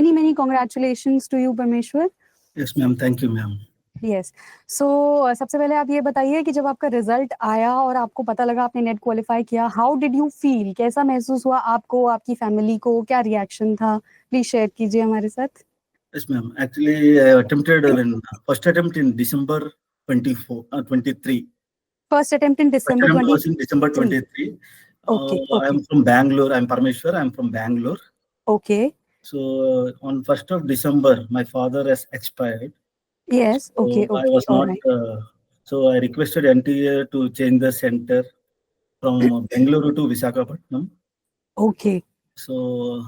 many congratulations to you, Parmeshwar. Yes, ma'am. Thank you, ma'am. Yes. So सबसे पहले आप ये बताइए कि जब आपका रिजल्ट आया और आपको पता लगा आपने नेट क्वालिफाई किया, हाउ डिड यू फील? कैसा महसूस हुआ आपको, आपकी फैमिली को, क्या रिएक्शन था? प्लीज शेयर कीजिए हमारे साथ. Yes, ma'am. Actually, I attempted first attempt in December 23. First attempt in First December attempt was in 23. December 23. Okay. I'm from Bangalore. I'm Parmeshwar. I'm from Bangalore. Okay. So on 1st of December, my father has expired. Yes. So Okay. I was All not. right. So I requested NTA to change the center from Bangalore to Visakhapatnam. Okay. So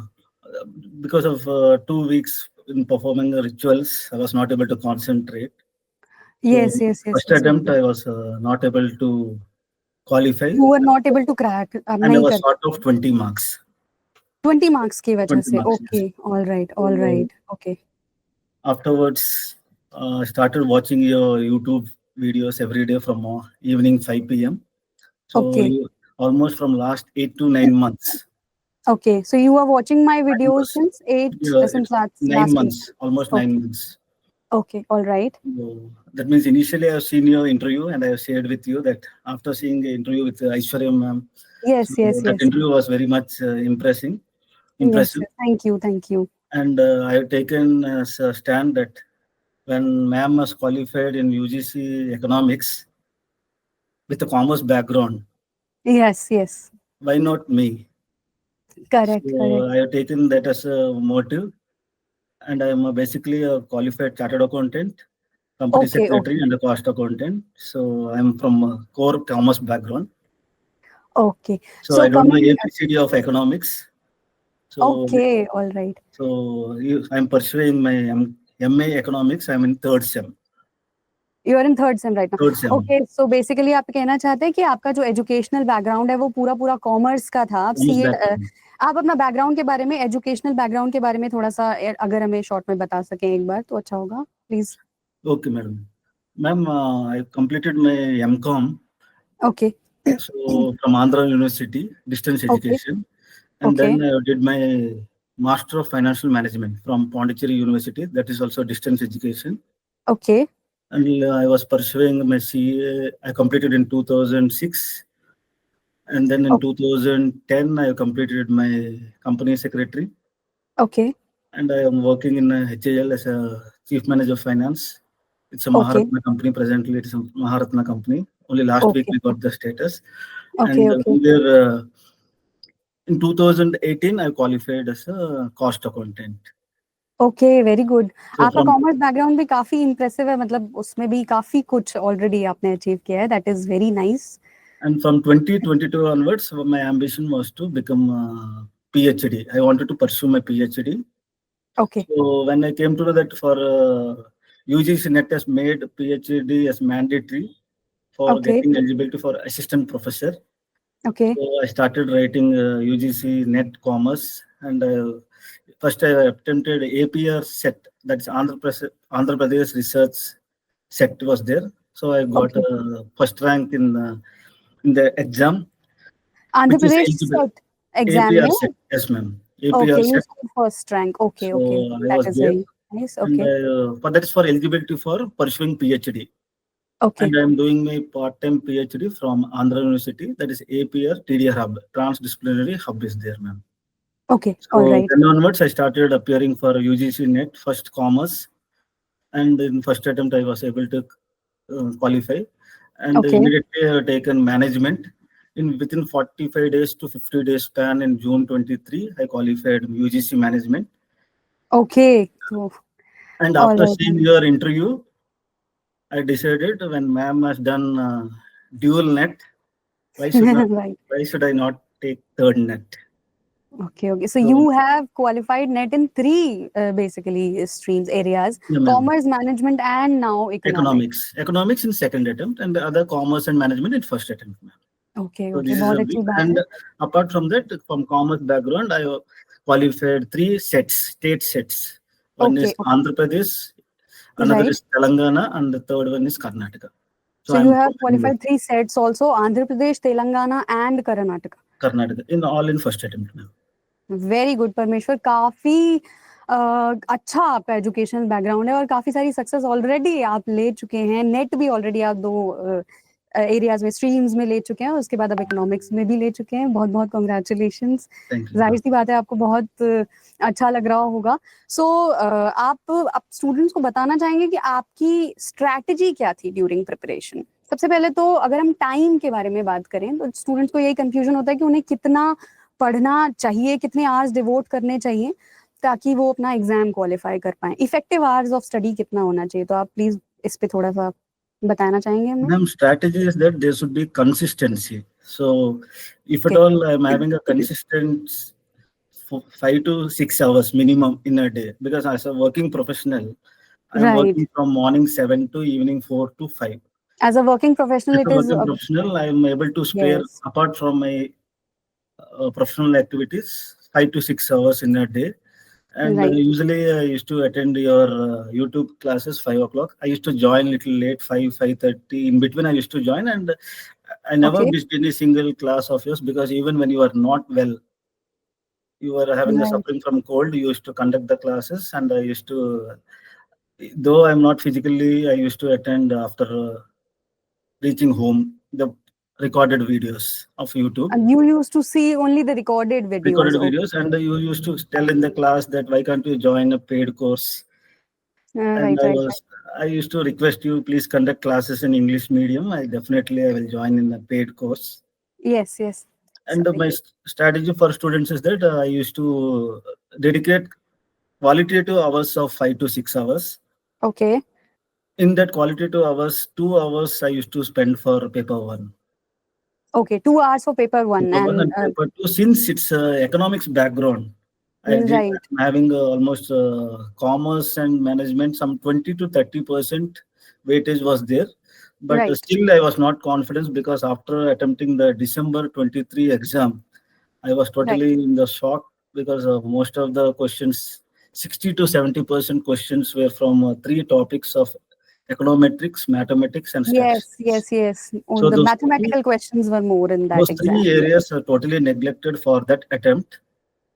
because of 2 weeks in performing the rituals, I was not able to concentrate. Yes. So Yes. first attempt, I was not able to qualify. You were not able to crack. And I was short of 20 marks. 20 marks की वजह 20 से. marks, Okay. yes. All right. All right. Okay. Afterwards, I started watching your YouTube videos every day from evening 5 p.m. So Okay. almost from last 8 to 9 months. Okay. So you are watching my videos since It's last 9 week. months, almost 9 months. Okay. All right. So that means initially I have seen your interview and I have shared with you that after seeing the interview with Aishwarya Ma'am, Yes. Yes. that Yes. interview was very much impressive. Yes. Thank you. Thank you. And I have taken as a stand that when Ma'am was qualified in UGC Economics with a commerce background, Yes. Yes. why not me? Correct. So Correct. I have taken that as a motive, and I am basically a qualified chartered accountant, company Okay. secretary, and a cost accountant. So I am from a core commerce background. Okay. So I don't know coming. ABCD of economics. So Okay. All right. so I'm pursuing my MA economics. I'm in third sem. You are in third sem right now. Third sem. Okay. So basically आप कहना चाहते हैं कि आपका जो educational background है वो पूरा कॉमर्स का था. आप Commerce सीए background. आप अपना बैकग्राउंड के बारे में, एजुकेशनल बैकग्राउंड के बारे में थोड़ा सा अगर हमें शॉर्ट में बता सकें एक बार तो अच्छा होगा. Please. Okay, madam. Ma'am, I completed my MCom. Okay. So from Andhra University, distance education, and Okay. then I did my Master of Financial Management from Pondicherry University. That is also distance education. Okay. And I was pursuing my CA. I completed in 2006, and then in 2010 I completed my company secretary. Okay. And I am working in HAL as a chief manager of finance. It's a Okay. Maharatna company. Presently, it's a Maharatna company. Only last week we got the status. Okay. And Okay. we were, in 2018, I qualified as a cost accountant. Okay. Very good. So आपका from, commerce background भी काफी impressive है. मतलब उसमें भी काफी कुछ already आपने अचीव किया है. That is very nice. and from 2022 onwards, my ambition was to become a PhD. I wanted to pursue my PhD. Okay. So when I came to know that for UGC NET has made PhD as mandatory for Okay. getting eligibility for assistant professor. Okay. So I started writing UGC NET Commerce, and first I attempted APR set. That's Andhra Pradesh Research set was there. So I got first rank in the exam. Andhra Which is Pradesh eligible. Set exam APR में. set, yes, ma'am. APR Okay, you set. scored first rank. Okay. So Okay. I That was is there, very nice. and Okay. but that is for eligibility for pursuing PhD. Okay. And I am doing my part-time PhD from Andhra University. That is APR TDR Hub, Transdisciplinary Hub is there, ma'am. Okay. So All right. then onwards, I started appearing for UGC NET first commerce, and in first attempt I was able to qualify, and Okay. immediately I have taken management. Within 45 days to 50 days span in June 23, I qualified UGC management. Okay. So, And all after right. seeing your interview, I decided when ma'am has done dual net, why Right. should I not take third net? Okay. Okay. So So, you have qualified net in three basically streams areas: yeah, ma'am. commerce, management, and now economics. Economics in second attempt, and the other commerce and management in first attempt, ma'am. Okay. So Okay. this is बहुत a अच्छी big, बात and है. apart from that, from commerce background, I qualified 3 sets, state sets. One Okay. is Andhra Pradesh, another Right. is Telangana, and the third one is Karnataka. So you have qualified 3 sets also: Andhra Pradesh, Telangana, and Karnataka. Karnataka in all in first attempt, ma'am. Very good, Parmeshwar. काफी अच्छा आपका educational background है और काफी सारी success already आप ले चुके हैं, नेट भी ऑलरेडी आप 2 एरियाज में, स्ट्रीम्स में ले चुके हैं, उसके बाद अब इकोनॉमिक्स में भी ले चुके हैं। बहुत बहुत कॉन्ग्रेचुलेशंस। Thank you. जाहिर सी बात है आपको बहुत अच्छा लग रहा होगा। सो आप स्टूडेंट्स को बताना चाहेंगे कि आपकी स्ट्रैटेजी क्या थी ड्यूरिंग प्रिपरेशन? सबसे पहले तो अगर हम टाइम के बारे में बात करें तो स्टूडेंट्स को यही कंफ्यूजन होता है कि उन्हें कितना पढ़ना चाहिए, कितने आवर्स डिवोट करने चाहिए ताकि वो अपना एग्जाम क्वालिफाई कर पाए। इफेक्टिव आवर्स ऑफ स्टडी कितना होना चाहिए? तो आप प्लीज इस पे थोड़ा सा बताना चाहेंगे हमें? Ma'am, strategy is that there should be consistency. So, if at Okay. all I'm having a consistent 5 to 6 hours minimum in a day, because as a working professional, I'm Right. working from morning 7 to evening 4 to 5. As a working professional, As it a is working professional, I'm able to spare, yes. apart from my professional activities, 5 to 6 hours in a day. And Right. usually I used to attend your YouTube classes 5 o'clock. I used to join little late, 5:30. In between, I used to join, and I never Okay. missed any single class of yours, because even when you are not well, you are having a Right. suffering from cold, you used to conduct the classes, and I used to, though I'm not physically, I used to attend after reaching home the recorded videos of YouTube. And you used to see only the recorded videos. Recorded Okay. videos, and you used to tell in the class that why can't you join a paid course? And Right. Right. Right. I used to request you, please conduct classes in English medium. I will join in a paid course. Yes. Yes. And my Certainly. strategy for students is that I used to dedicate qualitative hours of 5 to 6 hours. Okay. In that qualitative hours, 2 hours I used to spend for paper one. Okay. 2 hours for paper one, Paper one and and paper two. Since it's economics background, right. I'm having almost commerce and management, some 20 to 30% weightage was there. But Right. still, I was not confident, because after attempting the December 23 exam, I was Right. totally in the shock, because most of the questions, 60 to 70% questions were from 3 topics of econometrics, mathematics, and Yes. statistics. Yes. Yes. Oh, So the those three, mathematical questions were more in that those exam. three Yes. areas are totally neglected for that attempt.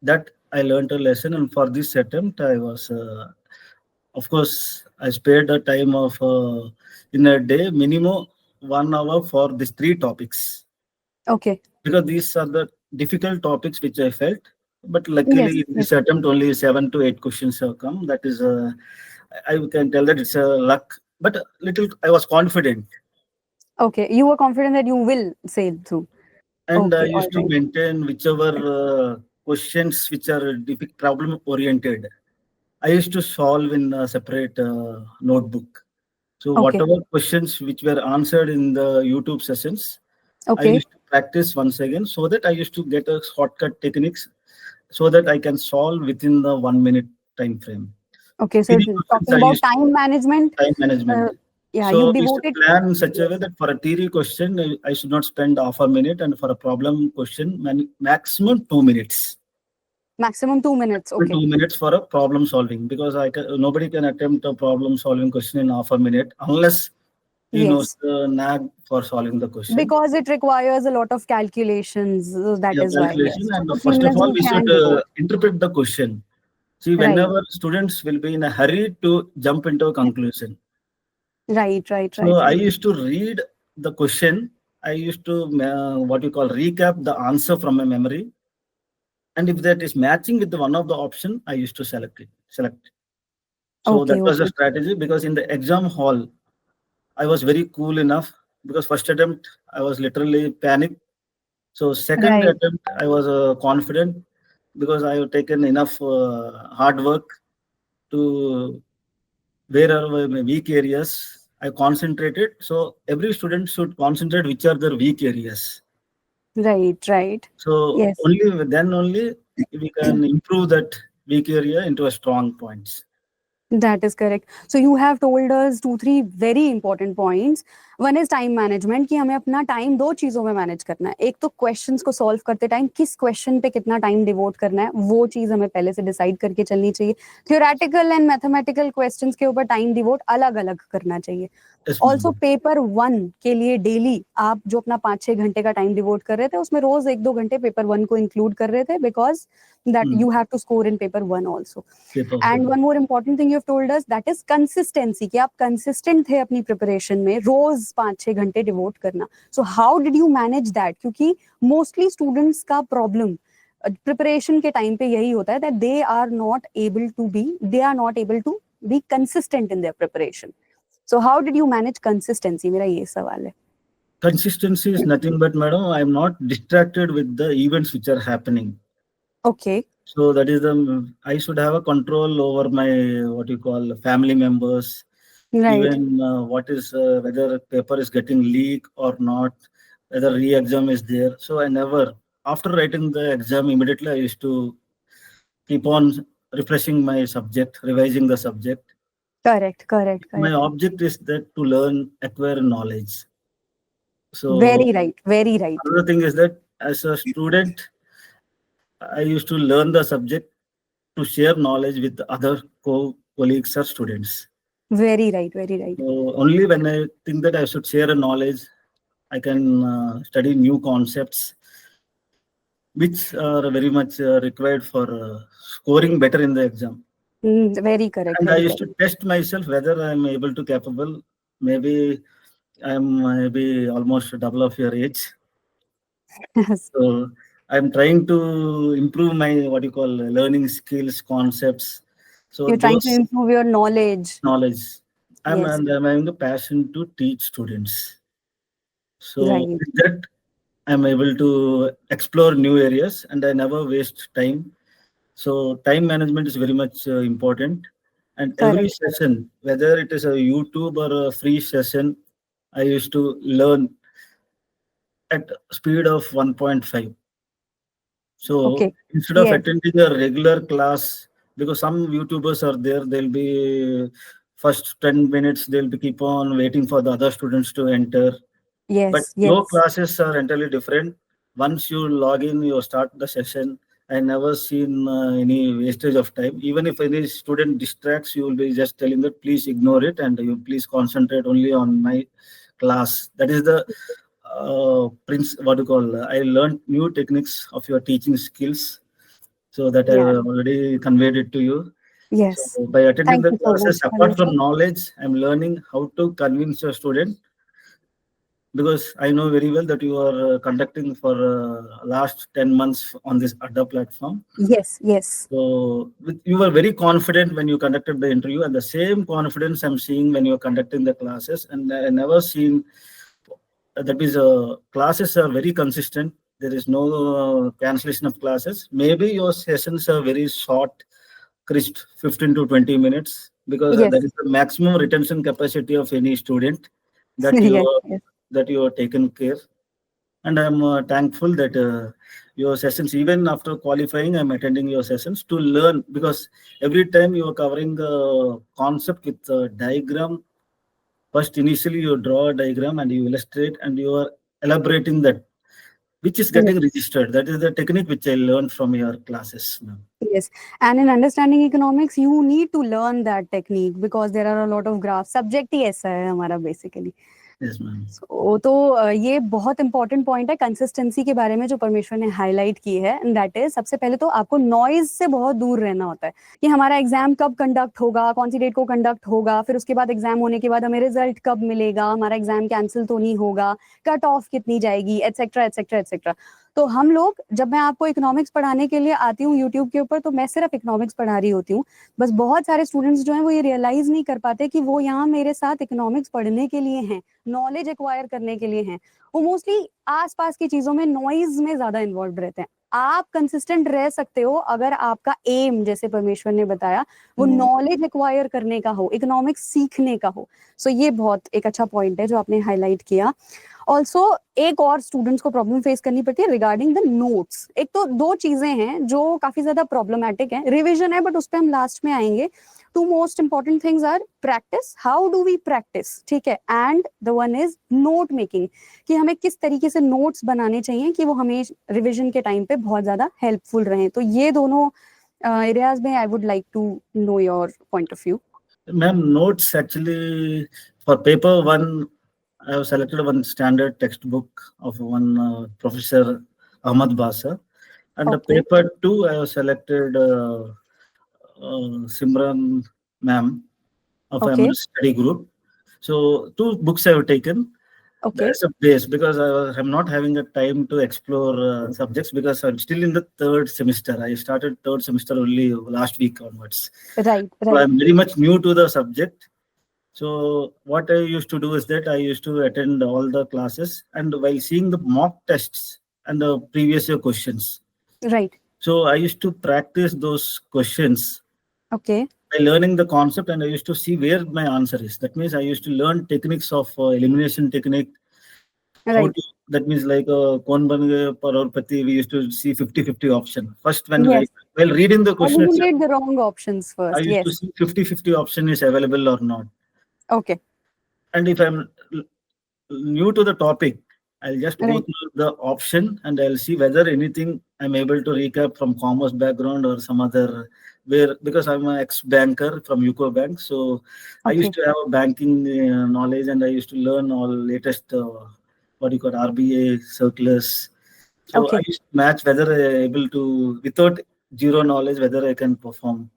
That I learned a lesson, and for this attempt, I was, of course, I spared a time of in a day minimum 1 hour for these 3 topics, Okay. because these are the difficult topics which I felt. But Yes. luckily, in Yes. this attempt, only 7 to 8 questions have come. That is, I can tell that it's a luck. But little, I was confident, Okay. You were confident that you will sail through. and I Okay. All used to right. maintain whichever questions which are problem oriented. I used to solve in a separate notebook. So Okay. whatever questions which were answered in the YouTube sessions, I Okay. used to practice once again, so that I used to get a shortcut techniques, so that I can solve within the 1 minute time frame. Okay. So Theory questions talking I about used time management, time management. yeah, you So I used to devoted. plan in such a way Yes. that for a theory question, I should not spend half a minute, and for a problem question, maximum 2 minutes. Maximum 2 minutes. Okay. 2 minutes for a problem solving, because nobody can attempt a problem solving question in half a minute unless he knows Yes. the knack for solving the question. Because it requires a lot of calculations. That Yeah, is why. calculation, Yes. and So first of 2 3 minutes all, you we should can devote. interpret the question. See, Right. whenever students will be in a hurry to jump into a conclusion, Right. Right. so Right. I Right. used to read the question. I used to what you call recap the answer from my memory, and if that is matching with the one of the option, I used to select it. Select. So that Okay. was a Okay. strategy, because in the exam hall, I was very cool enough, because first attempt I was literally panicked. So second Right. attempt I was confident, because I have taken enough hard work to where are my weak areas. I concentrated. So every student should concentrate which are their weak areas. Right. Right. So Yes. only then only we can improve that weak area into a strong points. That is correct. So you have told us 2-3 very important points. One is time management, कि हमें अपना time दो चीजों में manage करना है. एक तो क्वेश्चंस को सॉल्व करते टाइम किस क्वेश्चन पे कितना टाइम डिवोट करना है, वो चीज हमें पहले से डिसाइड करके चलनी चाहिए. थ्योरेटिकल एंड मैथमेटिकल क्वेश्चंस के ऊपर टाइम डिवोट अलग अलग करना चाहिए. Yes, also ma'am. पेपर 1 के लिए डेली आप जो अपना 5-6 घंटे का टाइम डिवोट कर रहे थे, उसमें रोज 1-2 घंटे पेपर 1 को इंक्लूड कर रहे थे, because that you have to score in paper 1 also. Paper and one. One more important thing you have told us, that is consistency, कि आप कंसिस्टेंट थे अपनी प्रिपरेशन में, रोज 5-6 घंटे डिवोट करना. So how did you manage that? क्योंकि mostly students का problem preparation के टाइम पे यही होता है, that they are not able to be consistent in their preparation. So how did you manage consistency? मेरा ये सवाल है. Consistency is nothing but, madam, I am not distracted with the events which are happening. Okay. So that is I should have a control over my, what you call, family members. Right. Even what is whether paper is getting leaked or not, whether re-exam is there. So I never, after writing the exam, immediately I used to keep on refreshing my subject, revising the subject. Correct. My object is that to learn, acquire knowledge. So Very right. another thing is that as a student, I used to learn the subject to share knowledge with other colleagues or students. Very right. So only when I think that I should share a knowledge, I can study new concepts, which are very much required for scoring better in the exam. Very correct. And I Very used to correct. test myself whether I am able to capable. Maybe I am maybe almost double of your age. Yes. So I'm trying to improve my, what you call, learning skills, concepts. So You're trying to those improve your knowledge. knowledge, I'm Yes. having the passion to teach students. So Right. with that, I'm able to explore new areas and I never waste time. So time management is very much important. And every Correct. session, whether it is a YouTube or a free session, I used to learn at speed of 1.5. So Okay. instead of Yes. attending a regular class, because some YouTubers are there, they'll be first 10 minutes, they'll be keep on waiting for the other students to enter. But Yes. your Yes. classes are entirely different. Once you log in, you start the session. I never seen any wastage of time. Even if any student distracts, you will be just telling that please ignore it and you please concentrate only on my class. That is the what do you call? I learned new techniques of your teaching skills, so that I Yeah. already conveyed it to you. Yes. So by attending Thank the you so classes, much, apart Anushka. from knowledge, I'm learning how to convince a student, because I know very well that you are conducting for last 10 months on this Adda platform. Yes. Yes. So you were very confident when you conducted the interview, and the same confidence I'm seeing when you're conducting the classes. And I never seen that is classes are very consistent. There is no cancellation of classes. Maybe your sessions are very short, crisp, 15 to 20 minutes, because Yes. that is the maximum retention capacity of any student that you Yes. Yes. that you are taken care. And I'm thankful that your sessions, even after qualifying, I'm attending your sessions to learn, because every time you are covering the concept with a diagram. First, initially you draw a diagram and you illustrate and you are elaborating that, which is Yes. getting registered. That is the technique which I learned from your classes, ma'am. Yes, and in understanding economics, you need to learn that technique because there are a lot of graphs. Subject ही ऐसा है हमारा basically. Yes, ma'am. तो ये बहुत important point है consistency के बारे में जो परमेश्वर ने हाईलाइट की है, एंड दैट इज सबसे पहले तो आपको नॉइज से बहुत दूर रहना होता है कि हमारा एग्जाम कब कंडक्ट होगा, कौन सी डेट को कंडक्ट होगा, फिर उसके बाद एग्जाम होने के बाद हमें रिजल्ट कब मिलेगा, हमारा एग्जाम कैंसिल तो नहीं होगा, कट ऑफ कितनी जाएगी, एटसेट्रा एटसेट्रा एटसेट्रा. तो हम लोग, जब मैं आपको इकोनॉमिक्स पढ़ाने के लिए आती हूँ यूट्यूब के ऊपर, तो मैं सिर्फ इकोनॉमिक्स पढ़ा रही होती हूँ. बस बहुत सारे स्टूडेंट्स जो हैं वो ये रियलाइज नहीं कर पाते कि वो यहाँ मेरे साथ इकोनॉमिक्स पढ़ने के लिए हैं, नॉलेज एक्वायर करने के लिए हैं. वो मोस्टली आसपास की चीजों में, नॉइज में ज्यादा इन्वॉल्व रहते हैं. आप कंसिस्टेंट रह सकते हो अगर आपका एम, जैसे परमेश्वर ने बताया, वो नॉलेज एक्वायर करने का हो, इकोनॉमिक्स सीखने का हो. सो ये बहुत एक अच्छा पॉइंट है जो आपने हाईलाइट किया. ऑल्सो एक और स्टूडेंट्स को प्रॉब्लम फेस करनी पड़ती है रिगार्डिंग द नोट्स. एक तो दो चीजें हैं जो काफी ज्यादा प्रॉब्लमैटिक हैं. रिविजन है बट उस पर हम लास्ट में आएंगे. two most important things are practice, how do we practice, ठीक है, and the one is note making, कि हमें किस तरीके से notes बनाने चाहिए कि वो हमें revision के time पे बहुत ज़्यादा helpful रहें. तो ये दोनों areas में I would like to know your point of view. Ma'am, notes actually for paper one, I have selected one standard textbook of one Professor Ahmad Basa, and the Okay. paper two I have selected Simran Ma'am of Okay. MS Study Group. So two books I have taken. Okay. That's a base because I'm not having a time to explore subjects because I'm still in the third semester. I started third semester only last week onwards. Right. So Right. I'm very much new to the subject. So what I used to do is that I used to attend all the classes, and while seeing the mock tests and the previous year questions, Right. so I used to practice those questions Okay. by learning the concept, and I used to see where my answer is. That means I used to learn techniques of elimination technique. How Right. to, that means like Kaun Ban Gaya Parorpati, we used to see 50-50 option. First, when Yes. while reading the question itself, Eliminate the wrong options I first. used to Yes. see 50-50 option is available or not. Okay. And if I'm new to the topic, I'll just go Right. through the option and I'll see whether anything I'm able to recap from commerce background or some other where, because I'm an ex-banker from UCO Bank. So I used Okay. to have a banking knowledge, and I used to learn all latest, what you call RBA circulars. So I Okay. used to match whether I able to, without zero knowledge, whether I can perform.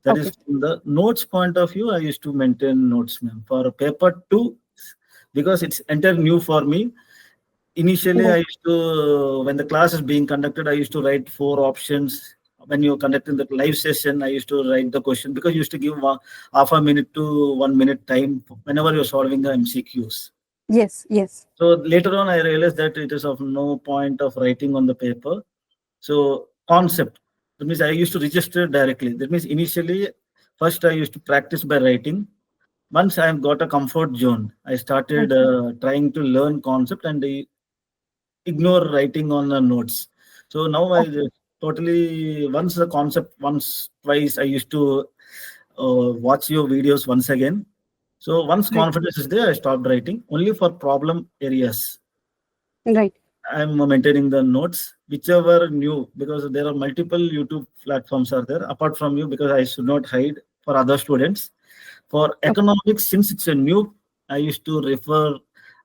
That is Okay. from the notes point of view. I used to maintain notes, ma'am. For paper two, because it's entirely new for me. Initially, I Right. used to, when the class is being conducted, I used to write four options. When you're conducting the live session, I used to write the question because you used to give half a minute to 1 minute time whenever you're solving the MCQs. Yes. Yes. So later on, I realized that it is of no point of writing on the paper. So concept, that means I used to register directly. That means initially, first I used to practice by writing. Once I've got a comfort zone, I started Okay. trying to learn concept and ignore writing on the notes. So now I Okay. totally, once the concept, once, twice, I used to watch your videos once again. So once Right. confidence is there, I stopped writing only for problem areas. Right. I'm maintaining the notes, whichever new, because there are multiple YouTube platforms are there apart from you, because I should not hide for other students. For Okay. economics, since it's a new, I used to refer,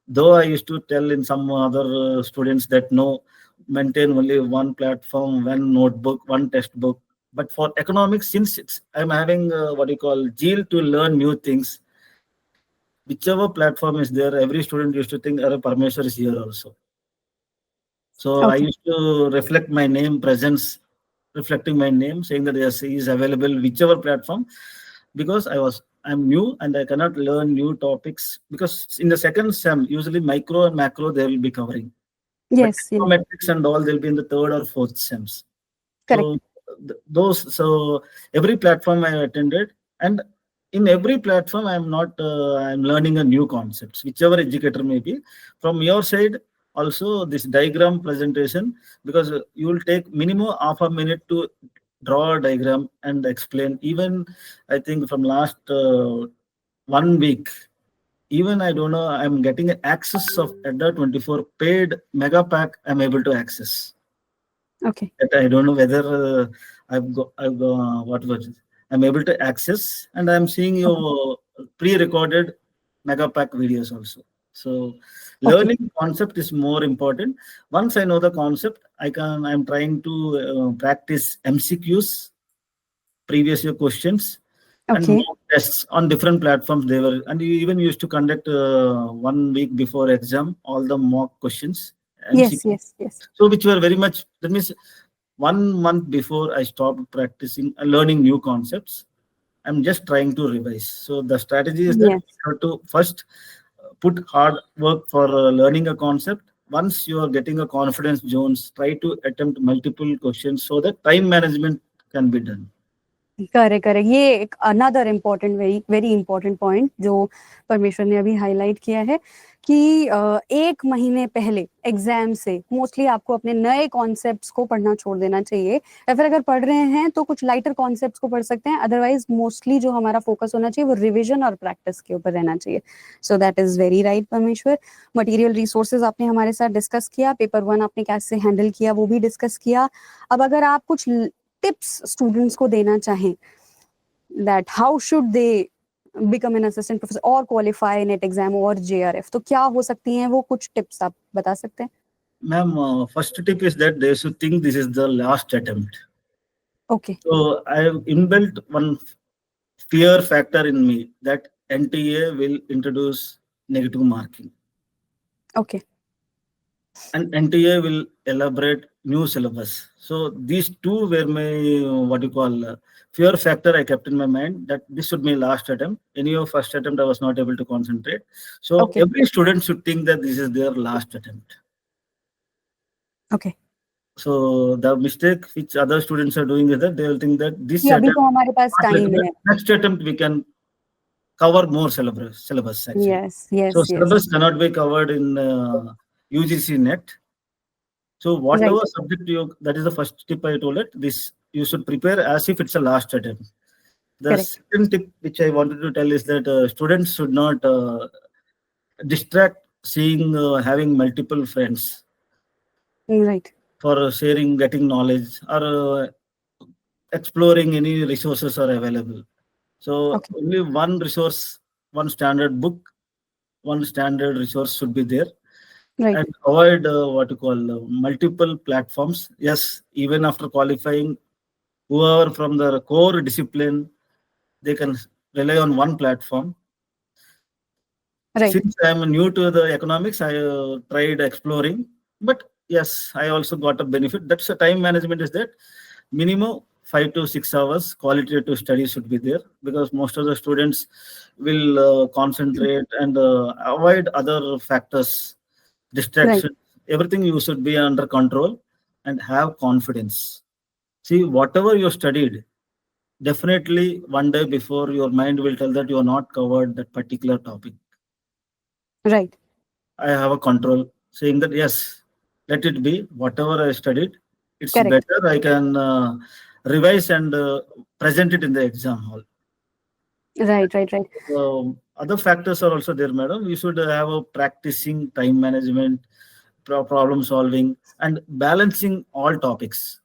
though I used to tell in some other students that no, maintain only one platform, one notebook, one textbook. But for economics, since it's, I'm having what you call zeal to learn new things, whichever platform is there, every student used to think, Arey, Parmeshwar is here also. So I Okay. used to reflect my name, presence, reflecting my name, saying that yes, he is available whichever platform, because I'm new and I cannot learn new topics, because in the second sem usually micro and macro they will be covering, but Yes. Yes. econometrics and all they'll be in the third or fourth sems. Correct. So so every platform I attended, and in every platform I'm not I'm learning a new concepts, whichever educator may be. From your side also this diagram presentation, because you will take minimum half a minute to draw a diagram and explain. Even I think from last 1 week, even I don't know, I'm getting access of EDA 24 paid mega pack, I'm able to access. Okay. That I don't know whether I've got what was it? I'm able to access, and I'm seeing Okay. your pre-recorded mega pack videos also. So Okay. learning concept is more important. Once I know the concept, I'm trying to practice MCQs, previous year questions, and Okay. mock tests on different platforms. They were, and you even used to conduct 1 week before exam all the mock questions, Yes. MCQ. Yes. Yes. So which were very much, that means 1 month before I stopped practicing learning new concepts, I'm just trying to revise. So the strategy is that Yes. you have to first put hard work for learning a concept. Once you are getting a confidence zones, try to attempt multiple questions so that time management can be done. Correct correct, ये एक another important very very important point जो परमेश्वर ने अभी highlight किया है कि 1 महीने पहले एग्जाम से मोस्टली आपको अपने नए कॉन्सेप्ट्स को पढ़ना छोड़ देना चाहिए, या फिर अगर पढ़ रहे हैं तो कुछ लाइटर कॉन्सेप्ट्स को पढ़ सकते हैं, अदरवाइज मोस्टली जो हमारा फोकस होना चाहिए वो रिविजन और प्रैक्टिस के ऊपर रहना चाहिए। So that is very right परमेश्वर। मटेरियल रिसोर्सेज आपने हमारे साथ डिस्कस किया, पेपर 1 आपने कैसे हैंडल किया वो भी डिस्कस किया। अब अगर आप कुछ टिप्स स्टूडेंट्स को देना चाहें that how should they become an assistant professor or qualify net exam और JRF, तो क्या हो सकती हैं वो कुछ टिप्स आप बता सकते हैं? Ma'am, first tip is that they should think this is the last attempt. Okay. So I have inbuilt one fear factor in me that NTA will introduce negative marking. Okay. And NTA will elaborate new syllabus. So these two were my what you call fear factor I kept in my mind that this should be my last attempt. Any of first attempt I was not able to concentrate. So Okay. every student should think that this is their last attempt. Okay. So the mistake which other students are doing is that they will think that this कि अभी attempt, तो हमारे पास not like time that, है। next attempt we can cover more syllabus actually. Yes, yes, So yes. syllabus cannot be covered in UGC NET. So whatever Right. subject that is the first tip I told it. This you should prepare as if it's a last attempt. The Correct. second tip which I wanted to tell is that students should not distract seeing having multiple friends Right. for sharing, getting knowledge, or exploring any resources are available. So Okay. only one resource, one standard book, one standard resource should be there. Right. And avoid what you call multiple platforms. Yes, even after qualifying, whoever from the core discipline, they can rely on one platform. Right. Since I am new to the economics, I tried exploring, but yes, I also got a benefit. That's the time management is that minimum 5 to 6 hours qualitative study should be there because most of the students will concentrate and avoid other factors, distraction. Everything you should be under control and have confidence. See, whatever you studied, definitely one day before your mind will tell that you are not covered that particular topic. Right. I have a control saying that yes, let it be whatever I studied. It's Correct. better. I can revise and present it in the exam hall. Right. Right. Right. Other factors are also there, madam. You should have a practicing time management, problem solving, and balancing all topics.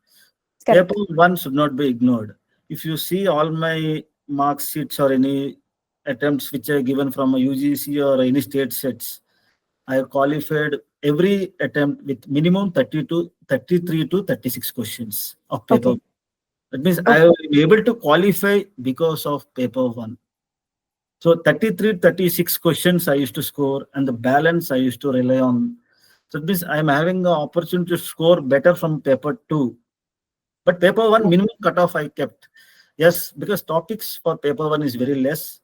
Correct. Paper one should not be ignored. If you see all my mark sheets or any attempts which are given from a UGC or any state sets, I have qualified every attempt with minimum 33 to 36 questions of paper. Okay. That means I will be able to qualify because of paper one. So 33, 36 questions I used to score and the balance I used to rely on. So that means I'm having the opportunity to score better from paper two. But paper one minimum cutoff I kept. Yes, because topics for paper one is very less.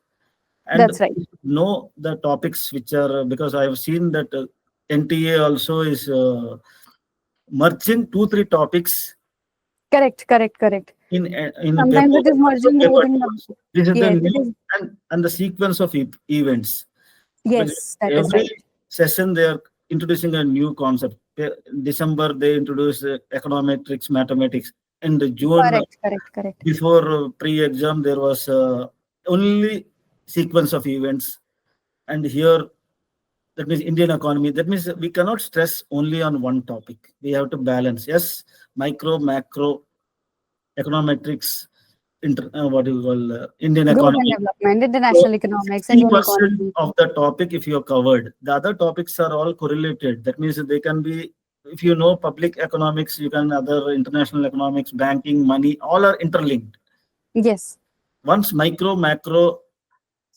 And That's right. know the topics which are because I have seen that NTA also is merging 2, 3 topics Correct. Correct. Correct. in the paper Sometimes it is one, also merging paper both in two the. also. This is the Yes, it new is. and the sequence of events. Because Yes, that is every right. session they are introducing a new concept. December they introduce econometrics, mathematics. In the June Correct. Correct. Correct. before pre-exam there was only sequence of events, and here that means Indian economy. That means we cannot stress only on one topic. We have to balance. Yes, micro, macro, econometrics, what do you call Indian Growth and economy. development, So international economics, Indian 60% economy. of the topic, if you are covered, the other topics are all correlated. That means they can be, if you know public economics, you can other international economics, banking, money, all are interlinked. Yes. Once micro, macro,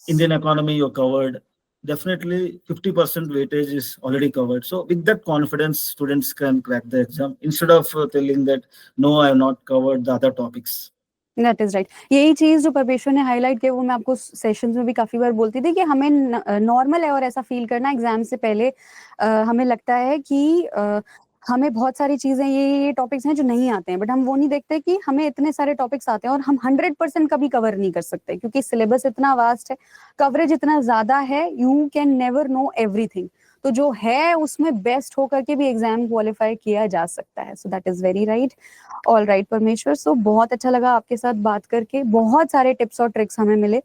Indian economy you're covered, definitely 50% weightage is already covered. So with that confidence, students can crack the exam instead of telling that, no, I have not covered the other topics. That is right. यही चीज जो परमेश्वर ने highlight किया वो मैं आपको sessions में भी काफी बार बोलती थी कि हमें नॉर्मल है और ऐसा फील करना एग्जाम से पहले। हमें लगता है कि हमें बहुत सारी चीजें ये टॉपिक्स हैं जो नहीं आते हैं, बट हम वो नहीं देखते कि हमें इतने सारे टॉपिक्स आते हैं और हम 100% कभी कवर नहीं कर सकते क्योंकि सिलेबस इतना वास्ट है, कवरेज इतना ज्यादा है, you can never know everything. तो जो है उसमें बेस्ट होकर के भी एग्जाम क्वालिफाई किया जा सकता है. So that is very right. All right परमेश्वर, सो बहुत अच्छा लगा आपके साथ बात करके. बहुत सारे टिप्स और ट्रिक्स हमें मिले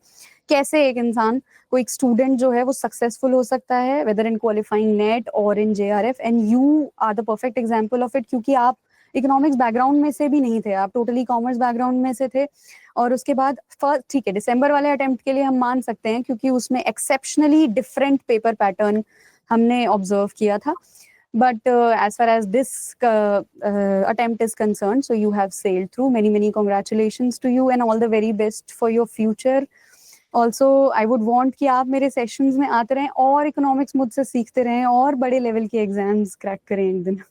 कैसे एक इंसान, कोई एक स्टूडेंट जो है वो सक्सेसफुल हो सकता है वेदर इन क्वालिफाइंग नेट और in JRF. And you are the perfect example of it, क्योंकि आप इकोनॉमिक्स बैकग्राउंड में से भी नहीं थे, आप टोटली कॉमर्स बैकग्राउंड में से थे. और उसके बाद फर्स्ट, ठीक है, दिसंबर वाले अटेम्प्ट के लिए हम मान सकते हैं क्योंकि उसमें एक्सेप्शनली डिफरेंट पेपर पैटर्न हमने ऑब्जर्व किया था. But as far as this attempt is concerned, so you have sailed through. Many congratulations to you and all the very best for your future. Also, I would want कि आप मेरे sessions में आते रहें और economics मुझसे सीखते रहें और बड़े लेवल के एग्जाम्स क्रैक करें एक दिन.